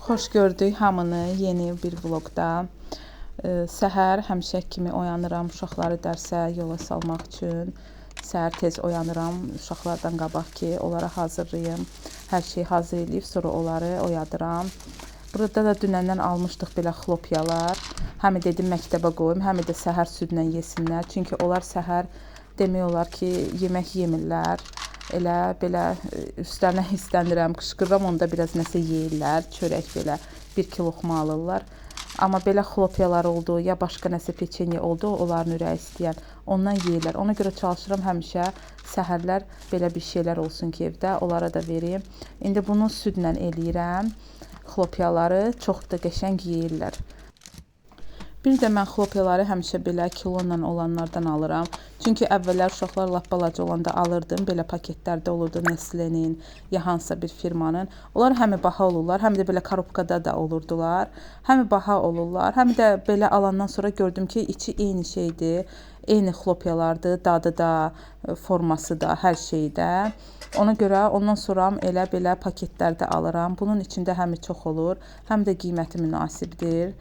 Xoş gördük hamını yeni bir vlogda. Səhər həmişə kimi oyanıram uşaqları dərsə yola salmaq üçün. Səhər tez oyanıram uşaqlardan qabaq ki, onlara hazırlayım. Hər şeyi hazır edib sonra onları oyadıram. Burada da dünəndən almışdıq belə xlopyalar. Həm dedim məktəbə qoyum, həm də səhər südlə yesinlər. Çünki onlar səhər demək olar ki, yemək yemirlər. Elə belə üstlərinə hissəndirəm, qışqırıram, onda biraz nəsə yeyirlər, çörək belə 1 kiloxma alırlar. Amma belə xlopyalar oldu, ya başqa nəsə peçenye oldu, onların ürəyi istəyən, ondan yeyirlər. Ona görə çalışıram həmişə səhərlər belə bir şeylər olsun ki, evdə onlara da verim. İndi bunu südlə eləyirəm. Xlopyaları çox da qəşəng yeyirlər. Bir də mən xlopyaları həmişə belə kiloyla olanlardan alıram. Çünki əvvəllər uşaqlar lap balaca olanda alırdım. Belə paketlərdə olurdu Nestle'nin, ya hansısa bir firmanın. Onlar həm baha olurlar, həm də belə korobkada da olurdular. Həm baha olurlar, həm də belə alandan sonra gördüm ki, içi eyni şeydir. Eyni xlopyalardır, dadı da, forması da, hər şeyi də. Ona görə ondan sonra elə belə paketlərdə alıram. Bunun içində həmi çox olur, həm də qiyməti münasibdir.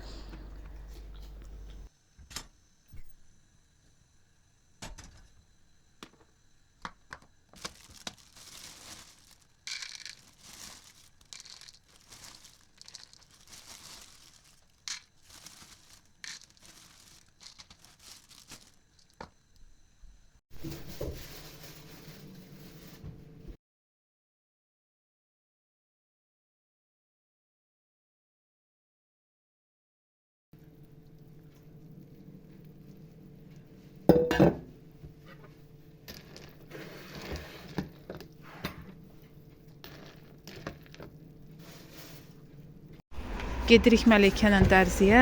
Gedirik Məleykə ilə dərziyə.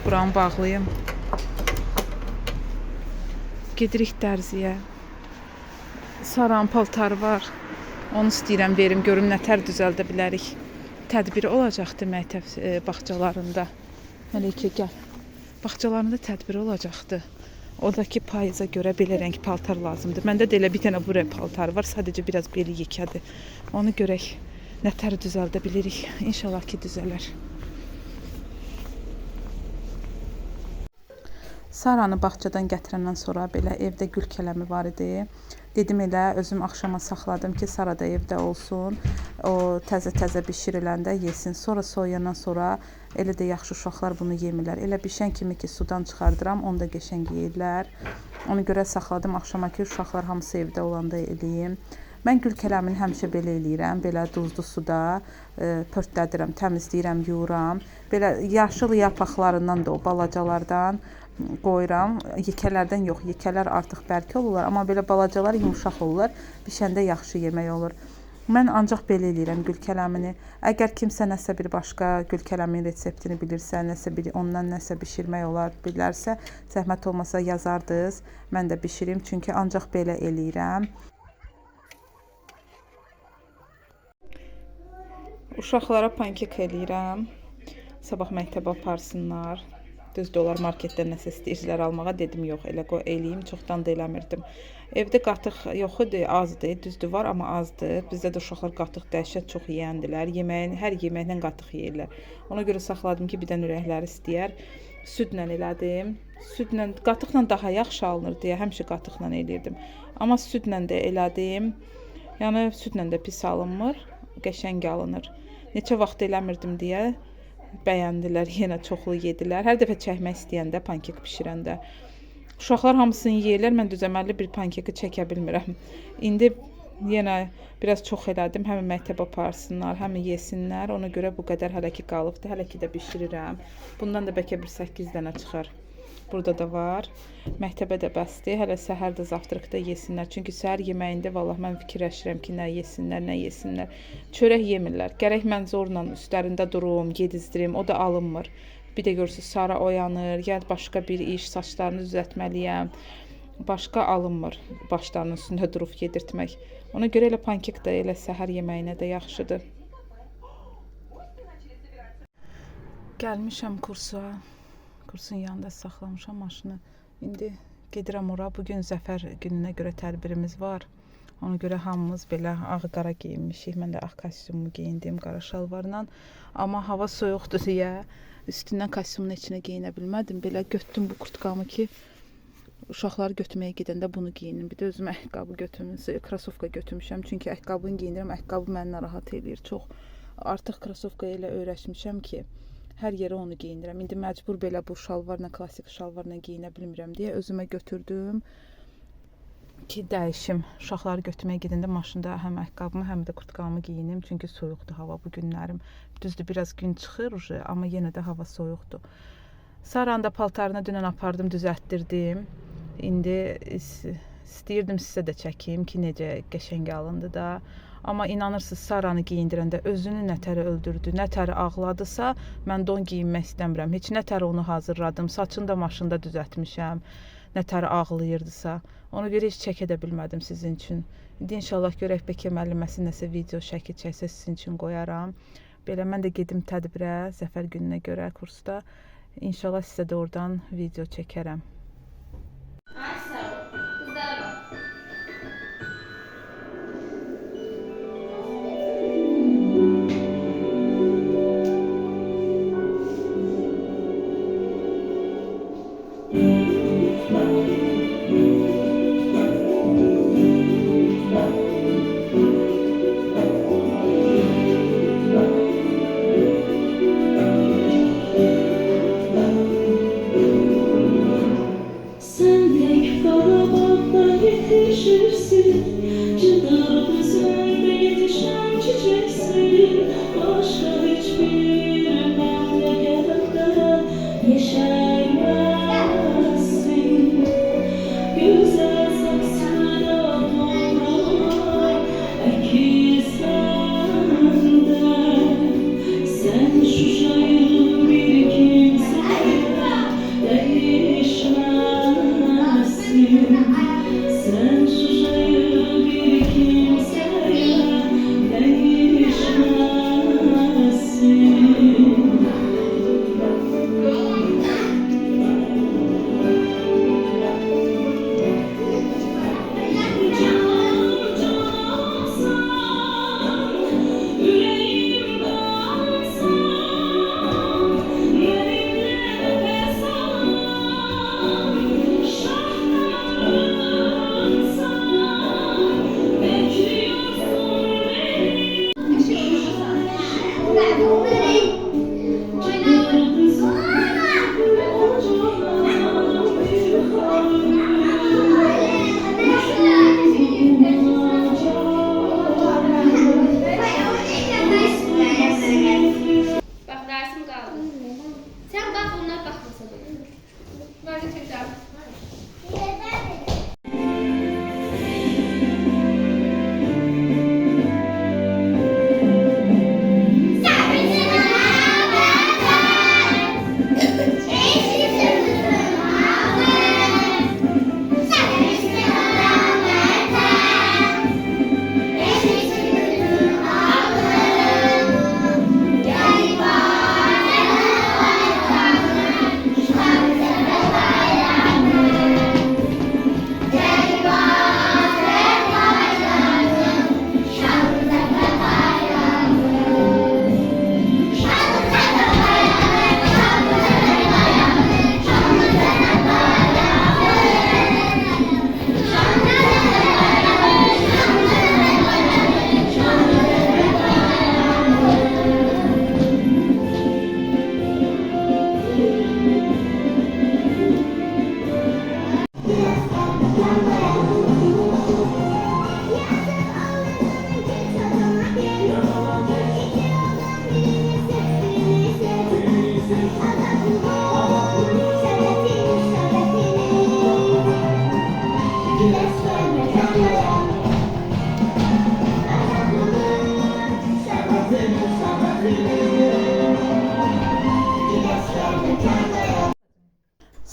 Buranı bağlayım. Gedirik dərziyə. Saran paltarı var. Onu istəyirəm verim, görüm nətər düzəldə bilərik. Tədbiri olacaqdı məktəb bağçalarında. Məleykə gəl. Bağçalarında tədbiri olacaqdı. Oradakı payıza görə belə rəng paltar lazımdır. Məndə də elə bir dənə bu rəng paltarı var. Sadəcə biraz beli yekədir. Onu görək nətər düzəldə bilirik. İnşallah ki, düzələr. Saranı bağçadan gətirəndən sonra belə evdə gül kələmi var idi. Dedim elə özüm axşama saxladım ki, Sara da evdə olsun. O təzə-təzə bişiriləndə yesin. Sonra soyandan sonra elə də yaxşı uşaqlar bunu yemirlər. Elə bişən kimi ki, sudan çıxardıram, onu da qəşəng yeyirlər. Ona görə saxladım axşama ki, uşaqlar hamısı evdə olanda eləyim. Mən gül kələmini həmişə belə eləyirəm. Belə duzlu suda pörtlədirəm, təmizləyirəm, yuuram. Belə yaşıl yarpaqlarından da o balacalardan qoyuram. Yekələrdən yox, yekələr artıq bərk olurlar, amma belə balacalar yumşaq olurlar. Bişəndə yaxşı yemək olur. Mən ancaq belə eləyirəm gül kələmini. Əgər kimsə nəsə bir başqa gül kələmin reseptini bilirsə, nəsə bir ondan nəsə bişirmək olar bilərsə, zəhmət olmasa yazardınız. Mən də bişirim, çünki ancaq belə eləyirəm. Uşaqlara pankek eləyirəm. Sabah məktəbə aparsınlar. Düzdür, onlar marketdən nəsə istəyirlər almağa. Dedim, yox, elə qoy eləyim. Çoxdan da eləmirdim. Evdə qatıq yox idi, azdır. Düzdür, var, amma azdır. Bizdə də uşaqlar qatıq dəhşət çox yeyəndilər. Hər yeməklə qatıq yeyirlər. Ona görə saxladım ki, birdən ürəkləri istəyər. Südlə elədim. Südlə, qatıqla daha yaxşı alınır deyə həmişə qatıqla eləyirdim. Amma südlə də elədim. Yəni, südlə də pis alınmır. Qəşəng alınır. Neçə vaxt eləmirdim deyə bəyəndilər, yenə çoxlu yedilər. Hər dəfə çəkmək istəyəndə, pankek bişirəndə. Uşaqlar hamısını yeyirlər, mən düzəməlli bir pankeki çəkə bilmirəm. İndi yenə biraz çox elədim, həm məktəbə aparsınlar, həm yesinlər. Ona görə bu qədər hələ ki qalıbdır, hələ ki də bişirirəm. Bundan da bəlkə bir 8 dənə çıxar. Burada da var. Məktəbə də bəsdir. Hələ səhər də zavtırıqda yesinlər. Çünki səhər yeməyində vallahi mən fikirləşirəm ki, nə yesinlər, nə yesinlər. Çörək yemirlər. Gərək mən zorla üstlərində durum, yedizdirim. O da alınmır. Bir də görürsünüz, Sara oyanır, ya başqa bir iş, saçlarını düzəltməliyəm. Başqa alınmır başlarının üstündə durub yedirtmək. Ona görə elə pankek də elə səhər yeməyinə də yaxşıdır. Gəlmişəm kursa. Kursun yanında saxlamışam maşını. İndi gedirəm ora. Bugün Zəfər gününə görə tədbirimiz var. Ona görə hamımız belə ağ-qara geyinmişik. Mən də ağ kostyumumu geyindim, qara şalvarla. Amma hava soyuqdur deyə üstündən kostyumun içinə geyinə bilmədim. Belə götürdüm bu kurtkamı ki, uşaqları götürməyə gedəndə bunu geyinim. Bir də özümə ayaqqabı götürmüşəm, krasovka götürmüşəm. Çünki ayaqqabını geyindirəm, ayaqqabı məni narahat eləyir çox. Artıq krasovkaya ilə öyrəşmişəm ki, hər yerə onu geyindirəm. İndi məcbur belə bu şalvarla, klassik şalvarla geyinə bilmirəm deyə özümə götürdüm ki, dəyişim. Uşaqları götürməyə gedəndə maşında həm ayaqqabımı, həm də kurtkamı geyinim. Çünki soyuqdur hava bu günlərim. Düzdür, biraz gün çıxır, amma yenə də hava soyuqdur. Saranın da paltarını dünən apardım, düzəltdirdim. İndi istəyirdim sizə də çəkim ki, necə qəşəng alındı da. Amma inanırsınız, Saranı geyindirəndə özünü nətəri öldürdü, nətəri ağladısa, mən don geyinmək istəmirəm. Heç nətəri onu hazırladım, saçını da maşında düzəltmişəm, nətəri ağlayırdısa. Ona görə heç çəkə də bilmədim sizin üçün. İndi inşallah görək Bəkə müəlliməsi nəsə video şəkil çəksə sizin üçün qoyaram. Belə mən də gedim tədbirə, zəfər gününə görə kursda. İnşallah sizə də oradan video çəkərəm.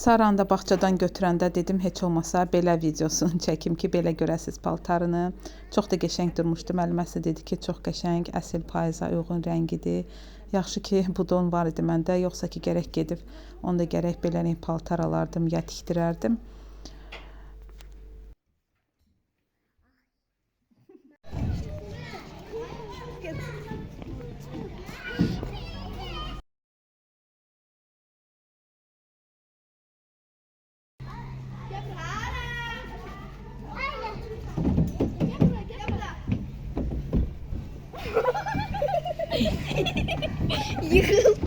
Saranı da bağçadan götürəndə dedim, heç olmasa belə videosunu çəkim ki, belə görəsiz paltarını. Çox da qəşəng durmuşdu. Müəlliməsi dedi ki, çox qəşəng, əsl payıza uyğun rəngidir. Yaxşı ki, bu don var idi məndə, yoxsa ki, gərək gedib, onda gərək belə paltar alardım, ya tikdirərdim. Yıkıldı.